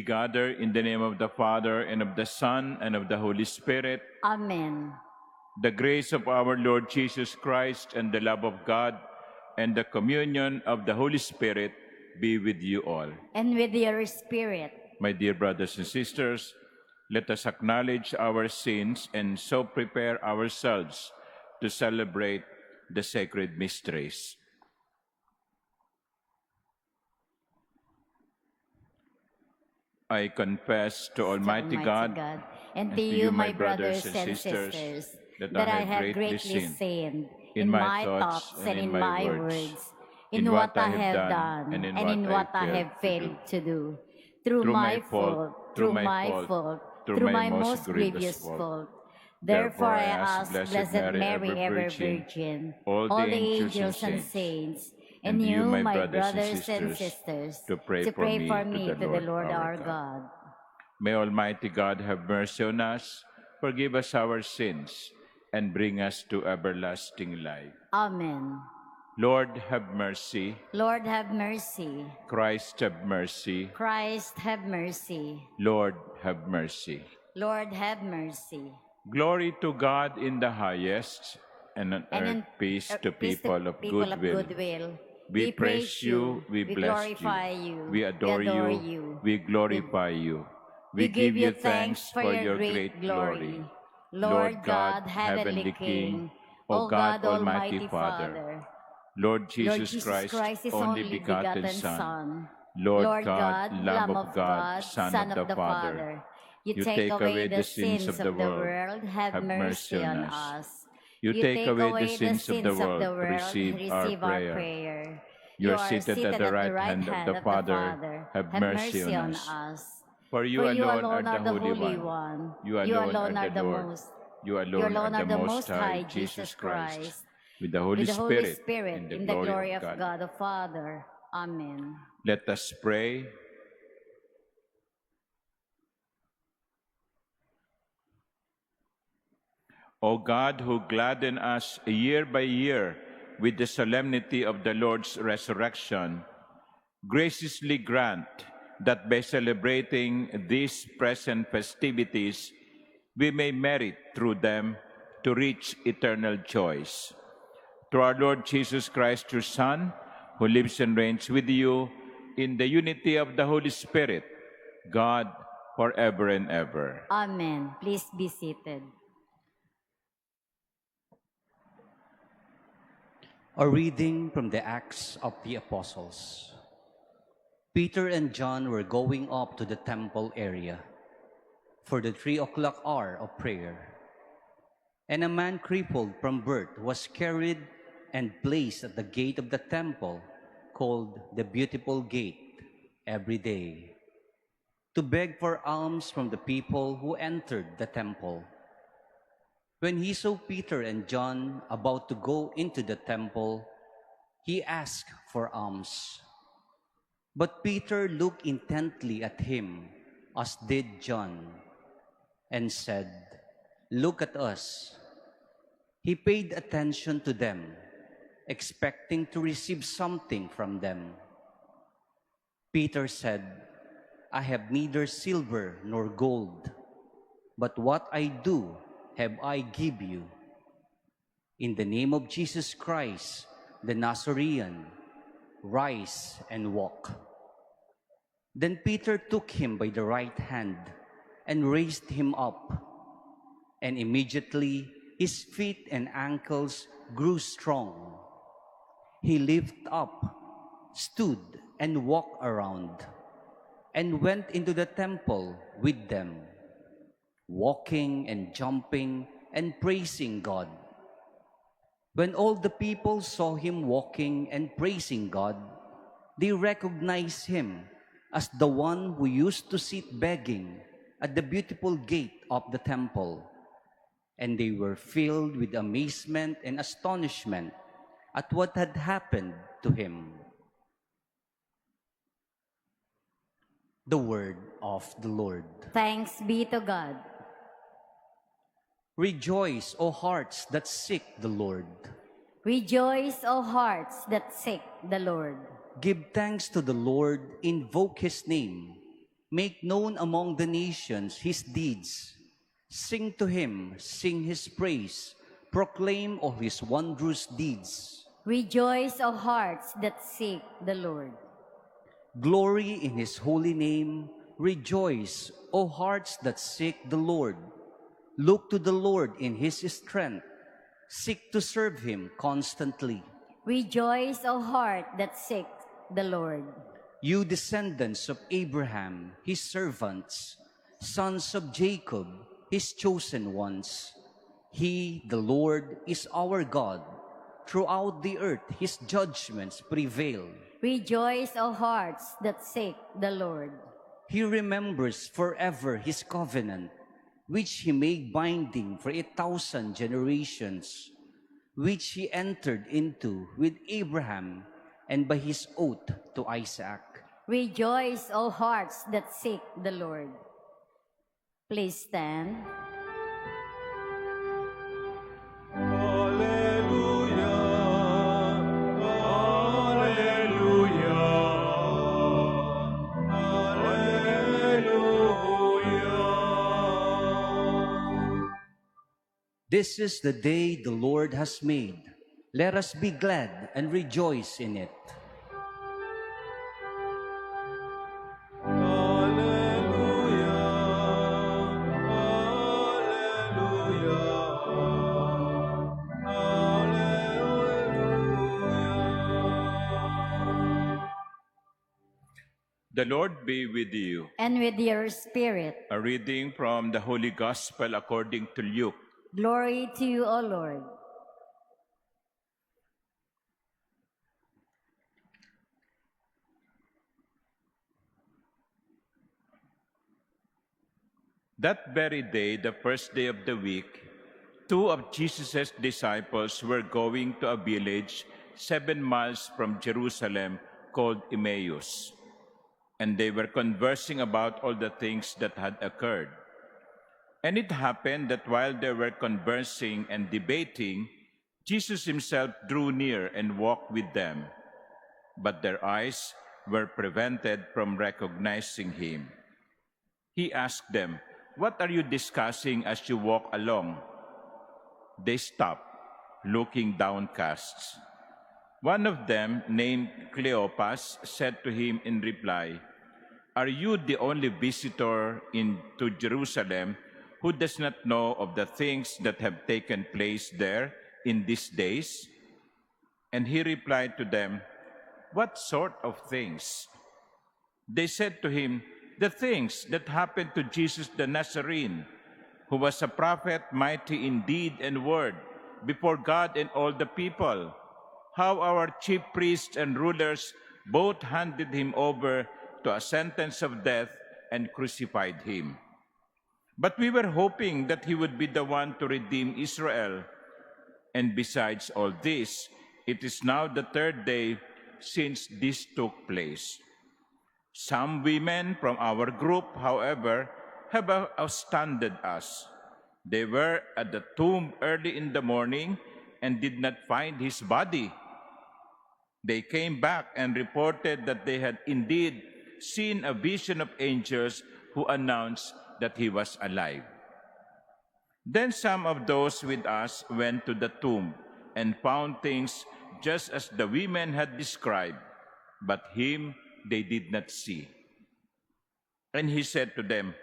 gather in the name of the Father, and of the Son, and of the Holy Spirit. Amen. The grace of our Lord Jesus Christ, and the love of God, and the communion of the Holy Spirit be with you all. And with your spirit. My dear brothers and sisters, let us acknowledge our sins and so prepare ourselves to celebrate the sacred mysteries. I confess to Almighty God and to you, my brothers and sisters, that I have greatly sinned in my thoughts and in my words, in what I have done and in what I have failed to do, through my fault, through my most grievous fault. Therefore I ask Blessed Mary, ever Virgin, all the angels and saints, and you, my brothers and sisters, to pray for me to the Lord our God. May Almighty God have mercy on us, forgive us our sins, and bring us to everlasting life. Amen. Lord, have mercy. Lord, have mercy. Christ, have mercy. Christ, have mercy. Lord, have mercy. Lord, have mercy. Glory to God in the highest, and on earth peace to people of goodwill. We praise you, we bless you, we adore you, we glorify you. We give you thanks for your great glory. Lord God, heavenly King, O God, Almighty Father, Lord Jesus Christ, only begotten Son, Lord God, Lamb of God, Son of the Father, you take away the sins of the world, have mercy on us. You take away the sins of the world, receive our prayer. You are seated at the right hand of the Father, have mercy on us. For you alone are the Holy One, you alone are the Lord, you alone are the Most High, Jesus Christ, with the Holy Spirit, in the glory of God the Father. Amen. Let us pray. O God, who gladden us year by year with the solemnity of the Lord's resurrection, graciously grant that by celebrating these present festivities, we may merit through them to reach eternal joys. Through our Lord Jesus Christ, your Son, who lives and reigns with you in the unity of the Holy Spirit, God, forever and ever. Amen. Please be seated. A reading from the Acts of the Apostles. Peter and John were going up to the temple area for the 3 o'clock hour of prayer. And a man crippled from birth was carried and placed at the gate of the temple, called the Beautiful Gate, every day, to beg for alms from the people who entered the temple. When he saw Peter and John about to go into the temple, he asked for alms. But Peter looked intently at him, as did John, and said, "Look at us." He paid attention to them, expecting to receive something from them. Peter said, "I have neither silver nor gold, but what I do have I give you. In the name of Jesus Christ, the Nazarene, rise and walk." Then Peter took him by the right hand and raised him up, and immediately his feet and ankles grew strong. He lifted up, stood, and walked around, and went into the temple with them, walking and jumping and praising God. When all the people saw him walking and praising God, they recognized him as the one who used to sit begging at the Beautiful Gate of the temple, and they were filled with amazement and astonishment at what had happened to him. The word of the Lord. Thanks be to God. Rejoice, O hearts that seek the Lord. Rejoice, O hearts that seek the Lord. Give thanks to the Lord, invoke his name. Make known among the nations his deeds. Sing to him, sing his praise, proclaim of his wondrous deeds. Rejoice, O hearts that seek the Lord. Glory in his holy name. Rejoice, O hearts that seek the Lord. Look to the Lord in his strength. Seek to serve him constantly. Rejoice, O heart that seek the Lord. You descendants of Abraham, his servants, sons of Jacob, his chosen ones. He, the Lord, is our God. Throughout the earth his judgments prevail. Rejoice, O hearts that seek the Lord. He remembers forever his covenant, which he made binding for 1,000 generations, which he entered into with Abraham and by his oath to Isaac. Rejoice, O hearts that seek the Lord. Please stand. This is the day the Lord has made. Let us be glad and rejoice in it. The Lord be with you. And with your spirit. A reading from the Holy Gospel according to Luke. Glory to you, O Lord. That very day, the first day of the week, two of Jesus' disciples were going to a village 7 miles from Jerusalem called Emmaus, and they were conversing about all the things that had occurred. And it happened that while they were conversing and debating, Jesus himself drew near and walked with them, but their eyes were prevented from recognizing him. He asked them, "What are you discussing as you walk along?" They stopped, looking downcast. One of them, named Cleopas, said to him in reply, "Are you the only visitor into Jerusalem who does not know of the things that have taken place there in these days?" And he replied to them, "What sort of things?" They said to him, "The things that happened to Jesus the Nazarene, who was a prophet, mighty in deed and word, before God and all the people. How our chief priests and rulers both handed him over to a sentence of death and crucified him. But we were hoping that he would be the one to redeem Israel. And besides all this, it is now the 3rd day since this took place. Some women from our group, however, have astounded us. They were at the tomb early in the morning and did not find his body. They came back and reported that they had indeed seen a vision of angels who announced that he was alive. Then some of those with us went to the tomb and found things just as the women had described, but him they did not see." And he said to them,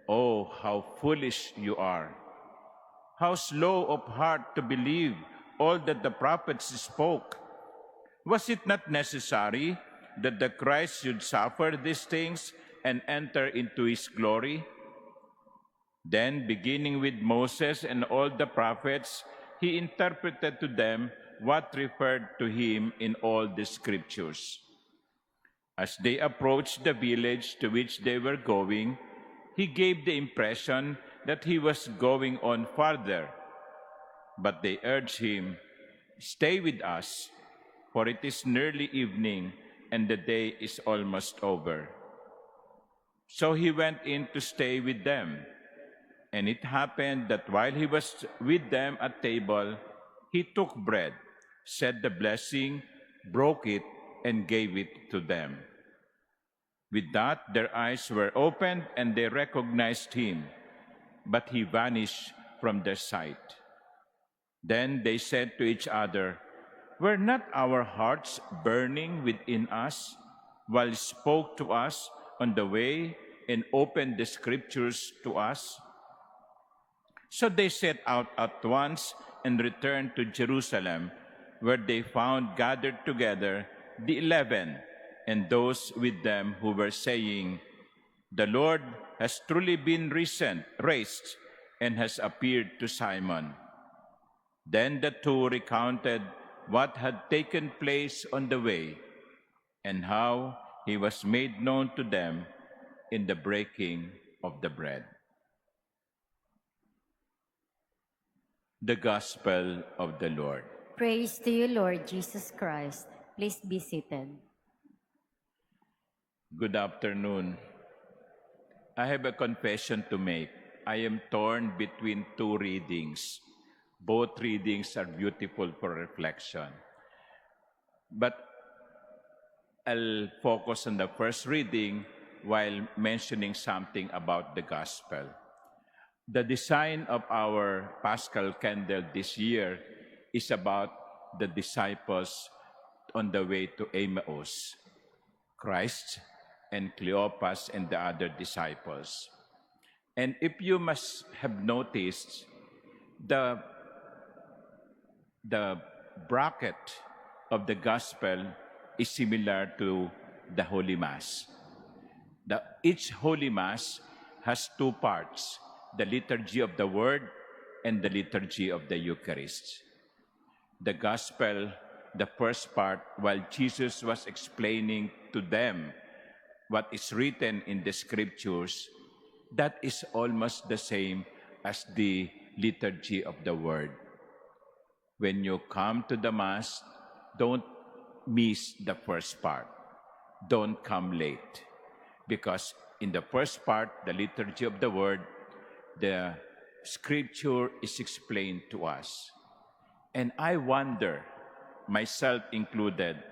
"Oh, how foolish you are! How slow of heart to believe all that the prophets spoke! Was it not necessary that the Christ should suffer these things and enter into his glory?" Then, beginning with Moses and all the prophets, he interpreted to them what referred to him in all the scriptures. As they approached the village to which they were going, he gave the impression that he was going on farther. But they urged him, "Stay with us, for it is nearly evening and the day is almost over." So he went in to stay with them. And it happened that while he was with them at table, he took bread, said the blessing, broke it, and gave it to them. With that, their eyes were opened and they recognized him, but he vanished from their sight. Then they said to each other, "Were not our hearts burning within us while he spoke to us on the way and opened the scriptures to us?" So they set out at once and returned to Jerusalem, where they found gathered together the 11 and those with them who were saying, "The Lord has truly been raised and has appeared to Simon." Then the two recounted what had taken place on the way and how he was made known to them in the breaking of the bread. The Gospel of the Lord. Praise to you, Lord Jesus Christ. Please be seated. Good afternoon. I have a confession to make. I am torn between two readings. Both readings are beautiful for reflection. But I'll focus on the first reading while mentioning something about the Gospel. The design of our Paschal candle this year is about the disciples on the way to Emmaus, Christ and Cleopas and the other disciples. And if you must have noticed, the bracket of the Gospel is similar to the Holy Mass. Each Holy Mass has two parts, the liturgy of the Word and the liturgy of the Eucharist. The Gospel, the first part, while Jesus was explaining to them what is written in the Scriptures, that is almost the same as the liturgy of the Word. When you come to the Mass, don't miss the first part. Don't come late. Because in the first part, the liturgy of the Word, the Scripture is explained to us. And I wonder, myself included,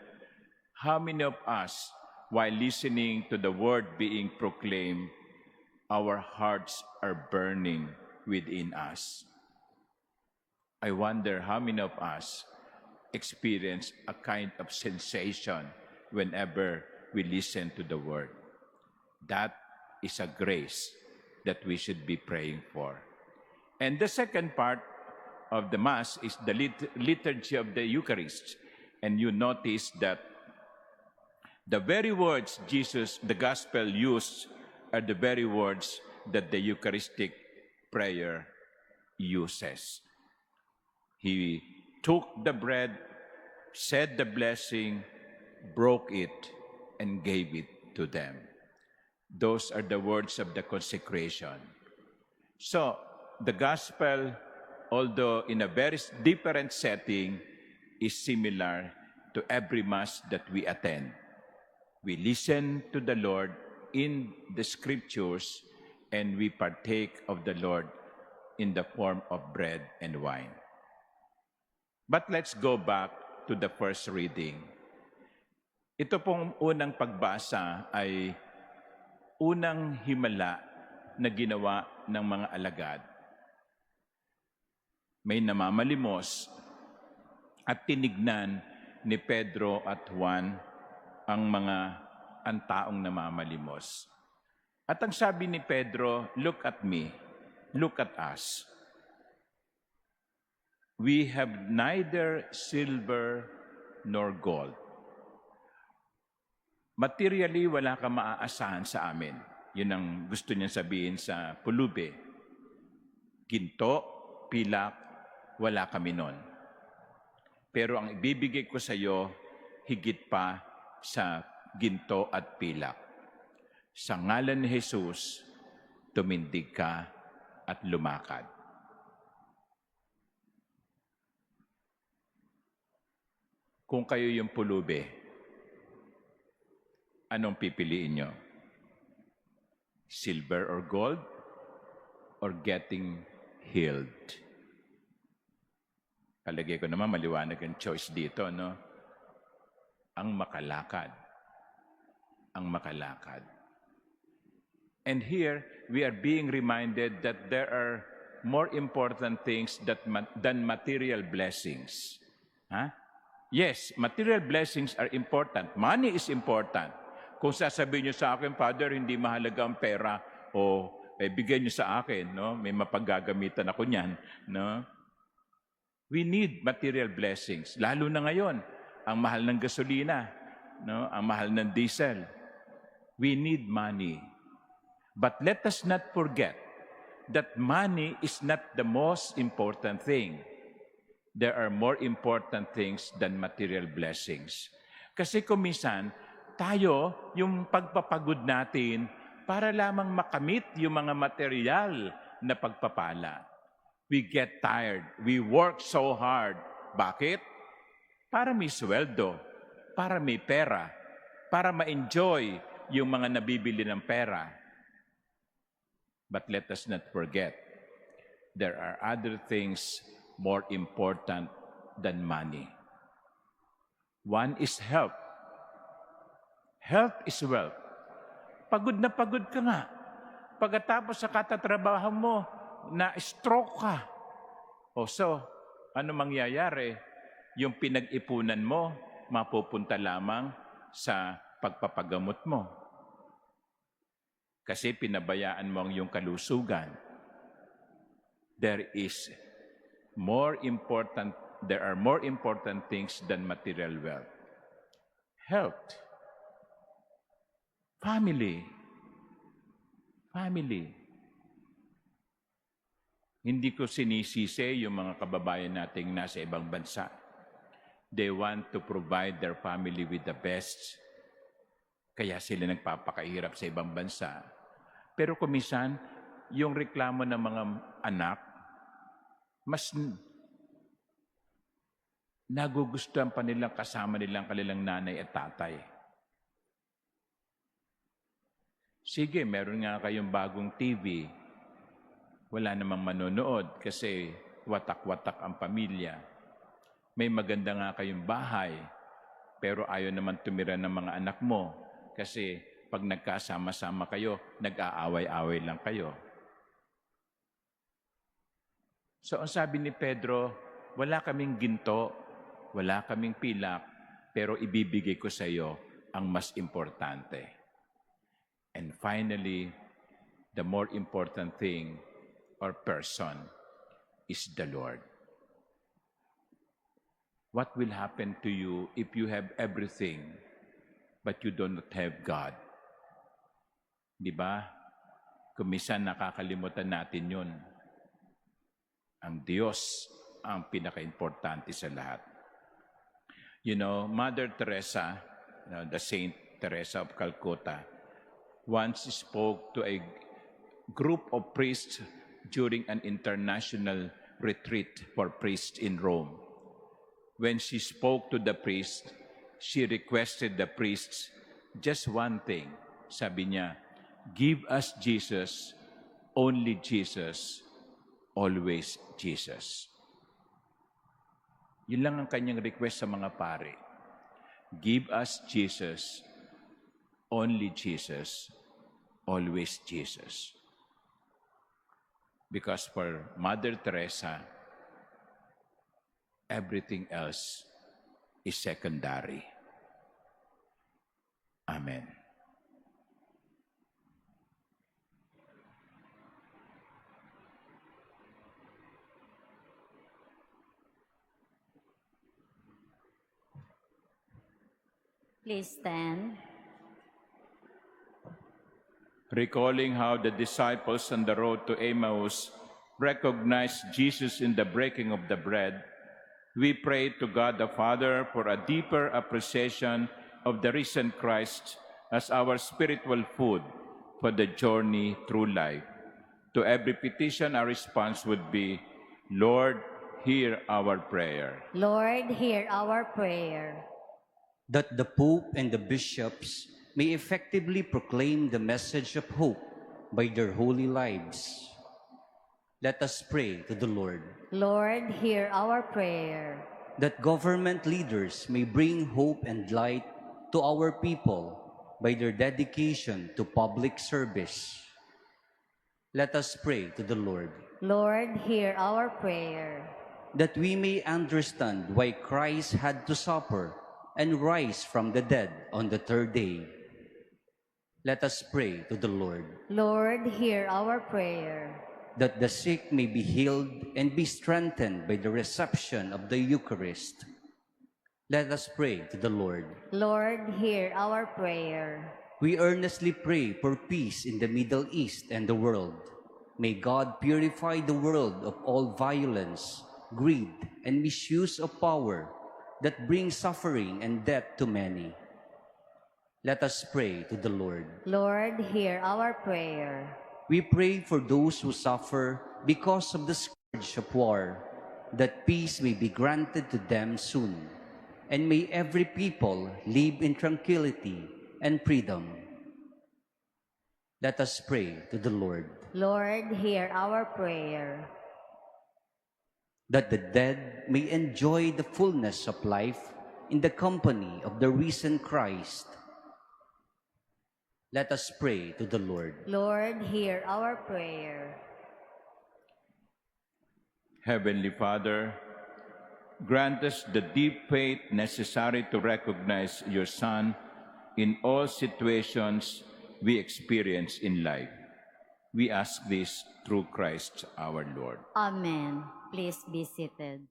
how many of us, while listening to the Word being proclaimed, our hearts are burning within us? I wonder how many of us experience a kind of sensation whenever we listen to the Word. That is a grace that we should be praying for. And the second part of the Mass is the liturgy of the Eucharist. And you notice that the very words the Gospel used are the very words that the Eucharistic prayer uses. He took the bread, said the blessing, broke it, and gave it to them. Those are the words of the consecration. So, the Gospel, although in a very different setting, is similar to every Mass that we attend. We listen to the Lord in the Scriptures, and we partake of the Lord in the form of bread and wine. But let's go back to the first reading. Ito pong unang pagbasa ay unang himala na ginawa ng mga alagad. May namamalimos at tinignan ni Pedro at Juan ang taong namamalimos. At ang sabi ni Pedro, "Look at me, look at us. We have neither silver nor gold." Materially, wala kang maaasahan sa amin. Yun ang gusto niya sabihin sa pulubi. Ginto, pilak, wala kami nun. Pero ang ibibigay ko sa iyo, higit pa sa ginto at pilak. Sa ngalan ni Jesus, tumindig ka at lumakad. Kung kayo yung pulubi, anong pipiliin nyo? Silver or gold? Or getting healed? Palagay ko naman maliwanag ang choice dito, no? Ang makalakad. ang makalakad. And here, we are being reminded that there are more important things than material blessings. Huh? Yes, material blessings are important. Money is important. Kung sasabihin niyo sa akin, Father, hindi mahalaga ang pera, o bigyan niyo sa akin, no? May mapaggagamitan ako niyan, no? We need material blessings. Lalo na ngayon, ang mahal ng gasolina, no? Ang mahal ng diesel. We need money. But let us not forget that money is not the most important thing. There are more important things than material blessings. Kasi kung minsan, tayo, yung pagpapagod natin, para lamang makamit yung mga material na pagpapala. We get tired. We work so hard. Bakit? Para may sweldo, para may pera, para ma-enjoy yung mga nabibili ng pera. But let us not forget, there are other things more important than money. One is health. Health is wealth. Pagod na pagod ka nga. Pagkatapos sa katatrabaho mo, na-stroke ka. So, ano mangyayari? Yung pinag-ipunan mo, mapupunta lamang sa pagpapagamot mo. Kasi pinabayaan mo ang iyong kalusugan. There are more important things than material wealth. Health. Family. Hindi ko sinisisi yung mga kababayan nating nasa ibang bansa. They want to provide their family with the best. Kaya sila nagpapakahirap sa ibang bansa. Pero kumisan, yung reklamo ng mga anak, mas nagugustuhan pa nilang kasama nilang kanilang nanay at tatay. Sige, meron nga kayong bagong TV. Wala namang manonood kasi watak-watak ang pamilya. May maganda nga kayong bahay, pero ayaw naman tumira ng mga anak mo kasi pag nagkasama-sama kayo, nag-aaway-away lang kayo. So, ang sabi ni Pedro, wala kaming ginto, wala kaming pilak, pero ibibigay ko sa iyo ang mas importante. And finally, the more important thing or person is the Lord. What will happen to you if you have everything but you do not have God? Di ba? Kumisan nakakalimutan natin yun. Ang Diyos ang pinaka-importante sa lahat. You know, Mother Teresa, the Saint Teresa of Calcutta, once spoke to a group of priests during an international retreat for priests in Rome. When she spoke to the priests, she requested the priests just one thing. Sabi niya, give us Jesus, only Jesus, always Jesus. Yun lang ang kanyang request sa mga pare. Give us Jesus, only Jesus, always Jesus. Because for Mother Teresa, everything else is secondary. Amen. Please stand. Recalling how the disciples on the road to Emmaus recognized Jesus in the breaking of the bread, we pray to God the Father for a deeper appreciation of the risen Christ as our spiritual food for the journey through life. To every petition, our response would be, Lord, hear our prayer. Lord, hear our prayer. That the Pope and the bishops may effectively proclaim the message of hope by their holy lives. Let us pray to the Lord. Lord, hear our prayer. That government leaders may bring hope and light to our people. by their dedication to public service. Let us pray to the Lord. Lord, hear our prayer. That we may understand why Christ had to suffer and rise from the dead on the third day. Let us pray to the Lord. Lord, hear our prayer. That the sick may be healed and be strengthened by the reception of the Eucharist. Let us pray to the Lord. Lord, hear our prayer. We earnestly pray for peace in the Middle East and the world. May God purify the world of all violence, greed, and misuse of power that brings suffering and death to many. Let us pray to the Lord. Lord, hear our prayer. We pray for those who suffer because of the scourge of war, that peace may be granted to them soon, and may every people live in tranquility and freedom. Let us pray to the Lord. Lord, hear our prayer. That the dead may enjoy the fullness of life in the company of the risen Christ. Let us pray to the Lord. Lord, hear our prayer. Heavenly Father, grant us the deep faith necessary to recognize your Son in all situations we experience in life. We ask this through Christ our Lord. Amen. Please be seated.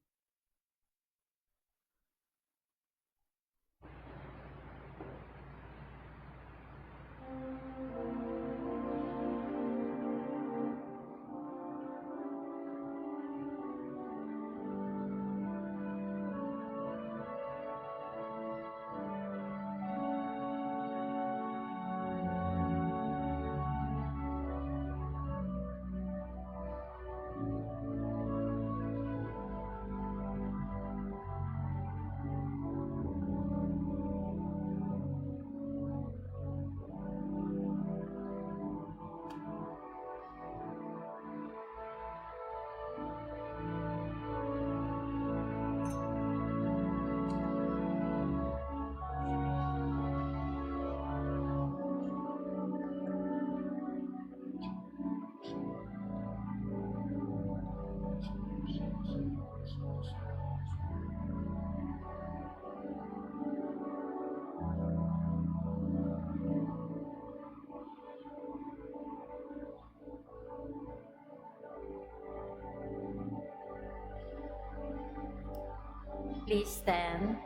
Please stand.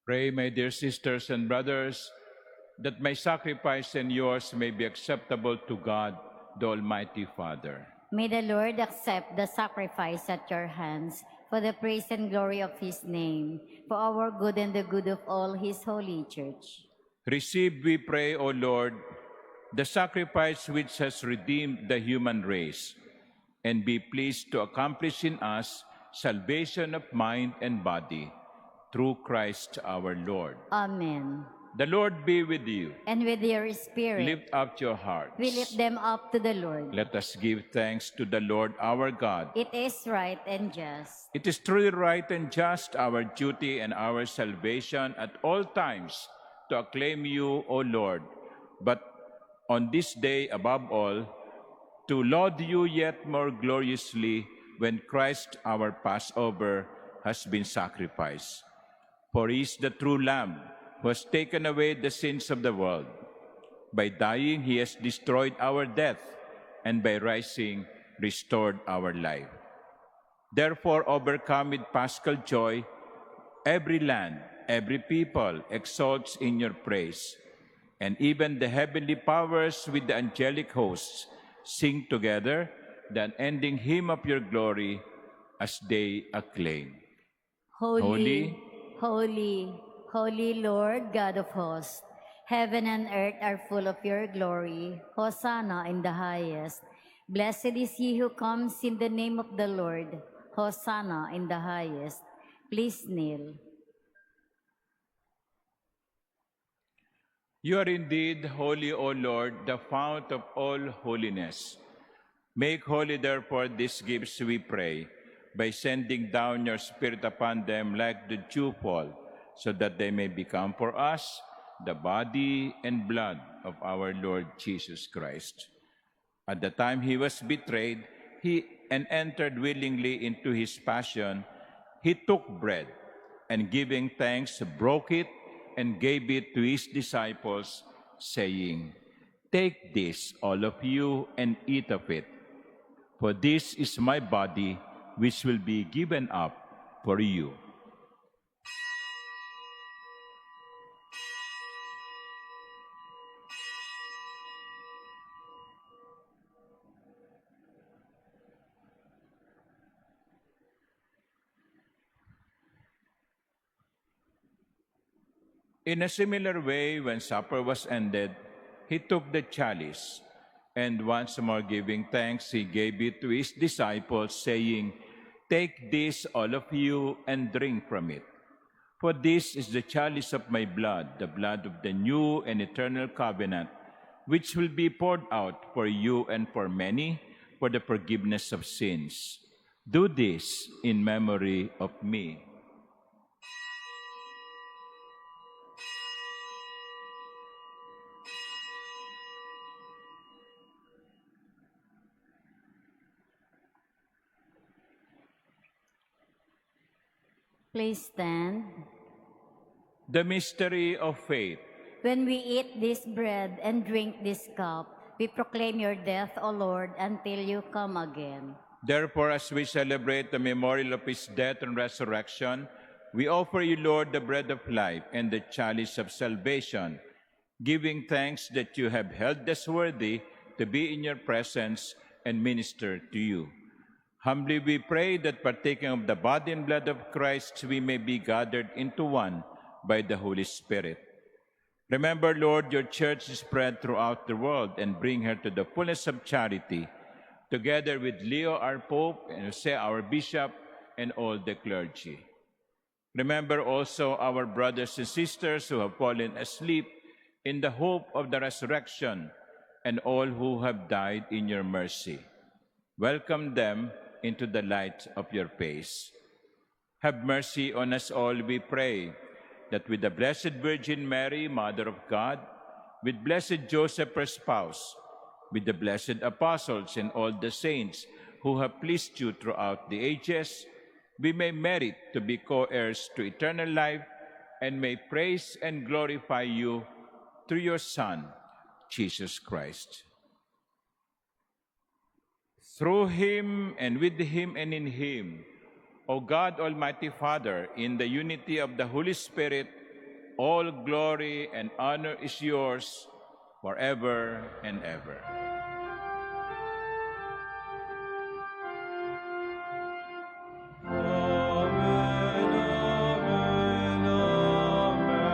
Pray, my dear sisters and brothers, that my sacrifice and yours may be acceptable to God, the Almighty Father. May the Lord accept the sacrifice at your hands for the praise and glory of his name, for our good and the good of all his holy church. Receive, we pray, O Lord, the sacrifice which has redeemed the human race, and be pleased to accomplish in us salvation of mind and body, through Christ our Lord. Amen. The Lord be with you. And with your spirit. Lift up your hearts. We lift them up to the Lord. Let us give thanks to the Lord our God. It is right and just. It is truly right and just, our duty and our salvation at all times, to acclaim you, O Lord, but on this day above all, to laud you yet more gloriously when Christ our Passover has been sacrificed. For he is the true Lamb who has taken away the sins of the world. By dying, he has destroyed our death, and by rising, restored our life. Therefore, overcome with paschal joy, every land, every people exalts in your praise, and even the heavenly powers with the angelic hosts sing together the unending hymn of your glory as they acclaim. Holy, holy, holy Lord, God of hosts, heaven and earth are full of your glory. Hosanna in the highest. Blessed is he who comes in the name of the Lord. Hosanna in the highest. Please kneel. You are indeed holy, O Lord, the fount of all holiness. Make holy, therefore, these gifts, we pray, by sending down your Spirit upon them like the dewfall, so that they may become for us the body and blood of our Lord Jesus Christ. At the time he was betrayed, and entered willingly into his passion, he took bread, and giving thanks, broke it, and gave it to his disciples, saying, "Take this, all of you, and eat of it, for this is my body, which will be given up for you." In a similar way, when supper was ended, he took the chalice, and once more giving thanks, he gave it to his disciples, saying, "Take this, all of you, and drink from it. For this is the chalice of my blood, the blood of the new and eternal covenant, which will be poured out for you and for many for the forgiveness of sins. Do this in memory of me." Please stand. The mystery of faith. When we eat this bread and drink this cup, we proclaim your death, O Lord, until you come again. Therefore, as we celebrate the memorial of his death and resurrection, we offer you, Lord, the bread of life and the chalice of salvation, giving thanks that you have held us worthy to be in your presence and minister to you. Humbly we pray that partaking of the body and blood of Christ, we may be gathered into one by the Holy Spirit. Remember, Lord, your church is spread throughout the world, and bring her to the fullness of charity, together with Leo, our Pope, and Jose, our Bishop, and all the clergy. Remember also our brothers and sisters who have fallen asleep in the hope of the resurrection, and all who have died in your mercy. Welcome them into the light of your face. Have mercy on us all, we pray, that with the Blessed Virgin Mary, Mother of God, with blessed Joseph, her spouse, with the blessed apostles and all the saints who have pleased you throughout the ages, we may merit to be co-heirs to eternal life, and may praise and glorify you through your Son, Jesus Christ. Through him, and with him, and in him, O God, Almighty Father, in the unity of the Holy Spirit, all glory and honor is yours forever and ever. Amen, amen, amen.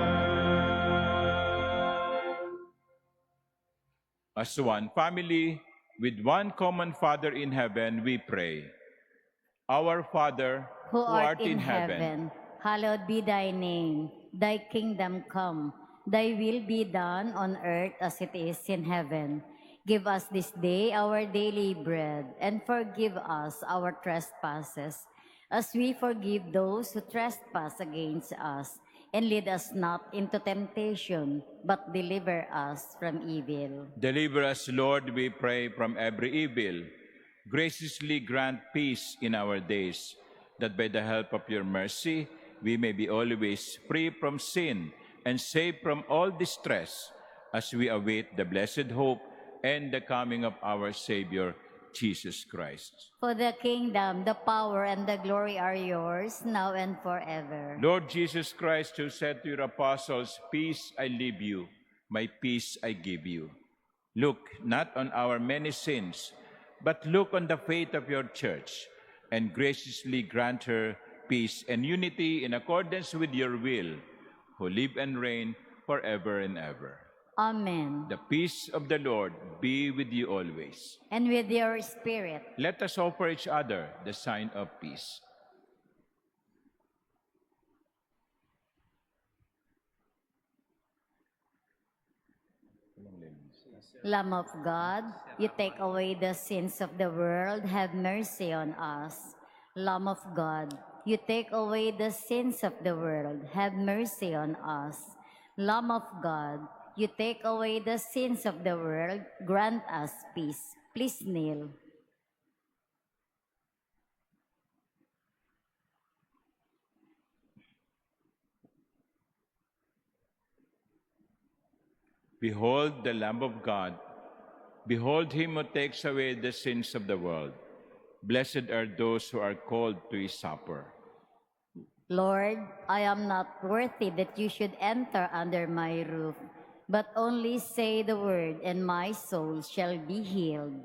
As one family, with one common Father in heaven, we pray. Our Father, who art in heaven, hallowed be thy name. Thy kingdom come, thy will be done on earth as it is in heaven. Give us this day our daily bread, and forgive us our trespasses, as we forgive those who trespass against us. And lead us not into temptation, but deliver us from evil. Deliver us, Lord, we pray, from every evil. Graciously grant peace in our days, that by the help of your mercy, we may be always free from sin and safe from all distress, as we await the blessed hope and the coming of our Savior, Jesus Christ. For the kingdom, the power, and the glory are yours, now and forever. Lord Jesus Christ, who said to your apostles, "Peace I leave you, my peace I give you," look not on our many sins, but look on the faith of your church, and graciously grant her peace and unity in accordance with your will, who live and reign forever and ever. Amen. The peace of the Lord be with you always. And with your spirit. Let us offer each other the sign of peace. Lamb of God, you take away the sins of the world, have mercy on us. Lamb of God, you take away the sins of the world, have mercy on us. Lamb of God, you take away the sins of the world, grant us peace. Please kneel. Behold the Lamb of God. Behold him who takes away the sins of the world. Blessed are those who are called to his supper. Lord, I am not worthy that you should enter under my roof, but only say the word, and my soul shall be healed.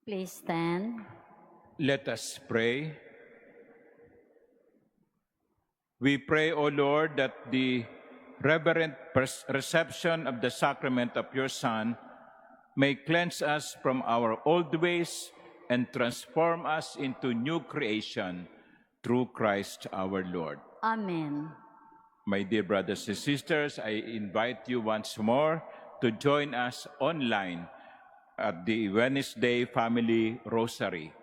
Please stand. Let us pray. We pray, O Lord, that the reverent reception of the sacrament of your Son may cleanse us from our old ways and transform us into new creation, through Christ our Lord. Amen. My dear brothers and sisters, I invite you once more to join us online at the Wednesday Family Rosary.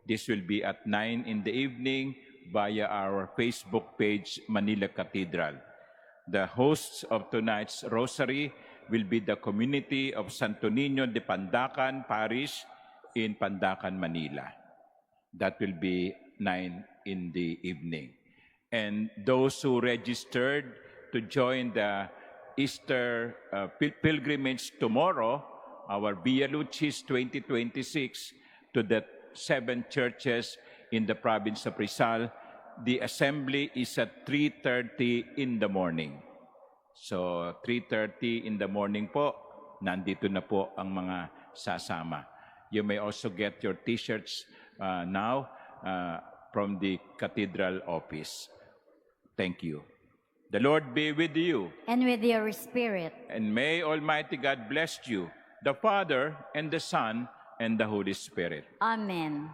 This will be at 9 in the evening via our Facebook page, Manila Cathedral. The hosts of tonight's Rosary will be the community of Santo Niño de Pandacan Parish in Pandacan, Manila. That will be 9 in the evening. And those who registered to join the Easter pilgrimage tomorrow, our Via Lucis 2026, to the 7 churches in the province of Rizal, the assembly is at 3:30 in the morning. So 3:30 in the morning po, nandito na po ang mga sasama. You may also get your t-shirts now from the cathedral office. Thank you. The Lord be with you. And with your spirit. And may Almighty God bless you, the Father and the Son and the Holy Spirit. Amen.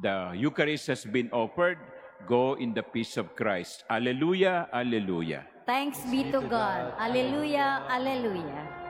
The Eucharist has been offered. Go in the peace of Christ. Alleluia, alleluia. Thanks be to God. Alleluia, alleluia.